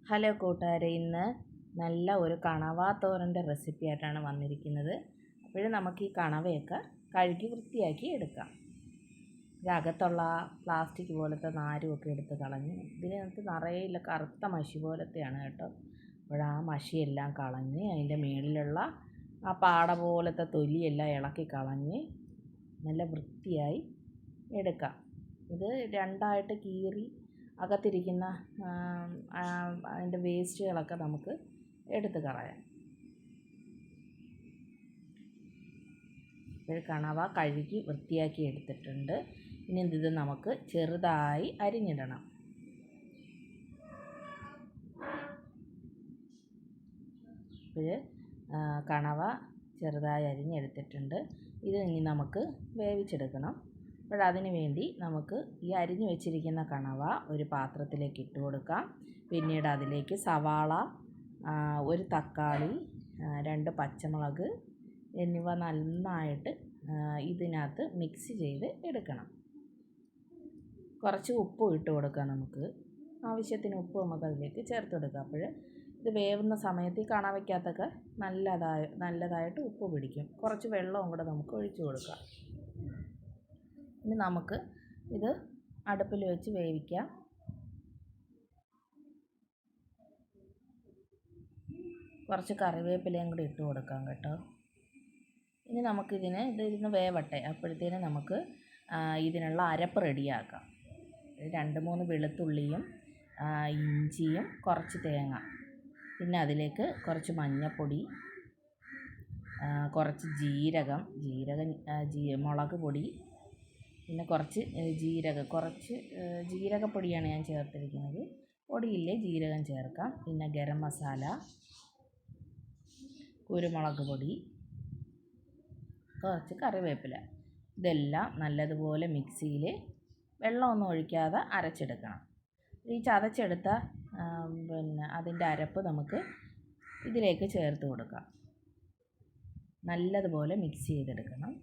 Hello കൂട്ടുകാരെ, ഇന്ന് നല്ല ഒരു കണവ തോരൻ്റെ റെസിപ്പി ആയിട്ടാണ് വന്നിരിക്കുന്നത്. അപ്പോൾ നമുക്ക് ഈ കണവയൊക്കെ കഴുകി വൃത്തിയാക്കി എടുക്കാം. ഇതിനകത്തുള്ള പ്ലാസ്റ്റിക് പോലത്തെ നാരുമൊക്കെ എടുത്ത് കളഞ്ഞ്, ഇതിനകത്ത് നിറയെ കറുത്ത മഷി പോലത്തെയാണ് കേട്ടോ. അപ്പോൾ ആ മഷിയെല്ലാം കളഞ്ഞ് അതിൻ്റെ മുകളിലുള്ള ആ പാട പോലത്തെ തൊലിയെല്ലാം ഇളക്കി കളഞ്ഞ് നല്ല വൃത്തിയായി എടുക്കാം. ഇത് രണ്ടായിട്ട് കീറി അകത്തിരിക്കുന്ന അതിൻ്റെ വേസ്റ്റുകളൊക്കെ നമുക്ക് എടുത്ത് കളയാം. ഒരു കണവ കഴുകി വൃത്തിയാക്കി എടുത്തിട്ടുണ്ട്. ഇനി ഇത് നമുക്ക് ചെറുതായി അരിഞ്ഞിടണം. കണവ ചെറുതായി അരിഞ്ഞെടുത്തിട്ടുണ്ട്. ഇത് ഇനി നമുക്ക് വേവിച്ചെടുക്കണം. അതിന് വേണ്ടി നമുക്ക് ഈ അരിഞ്ഞു വെച്ചിരിക്കുന്ന കണവ ഒരു പാത്രത്തിലേക്ക് ഇട്ട് കൊടുക്കാം. പിന്നീട് അതിലേക്ക് സവാള, ഒരു തക്കാളി, 2 പച്ചമുളക് എന്നിവ നന്നായിട്ട് ഇതിനകത്ത് മിക്സ് ചെയ്ത് എടുക്കണം. കുറച്ച് ഉപ്പും ഇട്ട് കൊടുക്കാം. നമുക്ക് ആവശ്യത്തിന് ഉപ്പ് നമുക്ക് അതിലേക്ക് ചേർത്ത് കൊടുക്കാം. അപ്പോൾ ഇത് വേവുന്ന സമയത്ത് ഈ കണവയ്ക്കകത്തൊക്കെ നല്ലതായിട്ട് ഉപ്പ് പിടിക്കും. കുറച്ച് വെള്ളവും കൂടെ നമുക്ക് ഒഴിച്ചു കൊടുക്കാം. ഇനി നമുക്ക് ഇത് അടുപ്പിൽ വെച്ച് വേവിക്കാം. കുറച്ച് കറിവേപ്പിലയും കൂടി ഇട്ട് കൊടുക്കാം കേട്ടോ. ഇനി ഇതിരുന്ന് വേവട്ടെ. അപ്പോഴത്തേനും നമുക്ക് ഇതിനുള്ള അരപ്പ് റെഡിയാക്കാം. 2-3 വെളുത്തുള്ളിയും ഇഞ്ചിയും കുറച്ച് തേങ്ങ, പിന്നെ അതിലേക്ക് കുറച്ച് മഞ്ഞൾപ്പൊടി, കുറച്ച് മുളക് പൊടി, പിന്നെ കുറച്ച് ജീരകപ്പൊടിയാണ് ഞാൻ ചേർത്തിരിക്കുന്നത്. പൊടിയില്ലേ ജീരകം ചേർക്കാം. പിന്നെ ഗരം മസാല, കുരുമുളക് പൊടി, കുറച്ച് കറിവേപ്പില. ഇതെല്ലാം നല്ലതുപോലെ മിക്സിയിൽ വെള്ളമൊന്നും ഒഴിക്കാതെ അരച്ചെടുക്കണം. ഈ ചതച്ചെടുത്ത അതിൻ്റെ അരപ്പ് നമുക്ക് ഇതിലേക്ക് ചേർത്ത് കൊടുക്കാം. നല്ലതുപോലെ മിക്സ് ചെയ്തെടുക്കണം.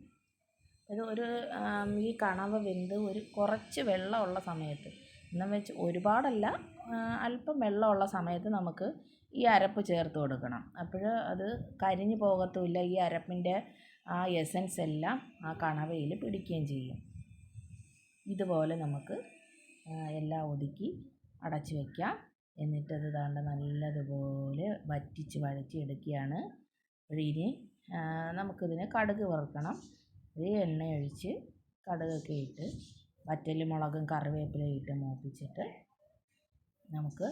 ഈ കണവ വെന്ത് കുറച്ച് വെള്ളമുള്ള സമയത്ത്, എന്നും വെച്ച് ഒരുപാടല്ല, അല്പം വെള്ളമുള്ള സമയത്ത് നമുക്ക് ഈ അരപ്പ് ചേർത്ത് കൊടുക്കണം. അപ്പോൾ അത് കരിഞ്ഞു പോകത്തുമില്ല. ഈ അരപ്പിൻ്റെ ആ എസൻസ് എല്ലാം ആ കണവയിൽ പിടിക്കുകയും ചെയ്യും. ഇതുപോലെ നമുക്ക് എല്ലാം ഒതുക്കി അടച്ച് വയ്ക്കാം. എന്നിട്ടത് നല്ലതുപോലെ വഴറ്റി എടുക്കുകയാണ്. ഇനി നമുക്കിതിന് കടുക് വറുക്കണം. എണ്ണ ഒഴിച്ച് കടുകൊക്കെ ഇട്ട് വറ്റൽമുളകും കറിവേപ്പിലയും ഇട്ട് മൂപ്പിച്ചിട്ട് നമുക്ക്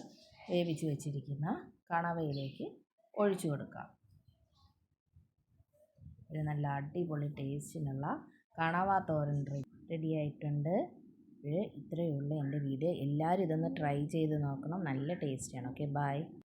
വേവിച്ച് വെച്ചിരിക്കുന്ന കണവയിലേക്ക് ഒഴിച്ചു കൊടുക്കാം. ഒരു നല്ല അടിപൊളി ടേസ്റ്റിനുള്ള കണവ തോരൻ റെഡിയായിട്ടുണ്ട്. ഇത്രയേ ഉള്ളൂ എൻ്റെ വീഡിയോ. എല്ലാവരും ഇതൊന്ന് ട്രൈ ചെയ്ത് നോക്കണം. നല്ല ടേസ്റ്റിയാണ്. Okay, by.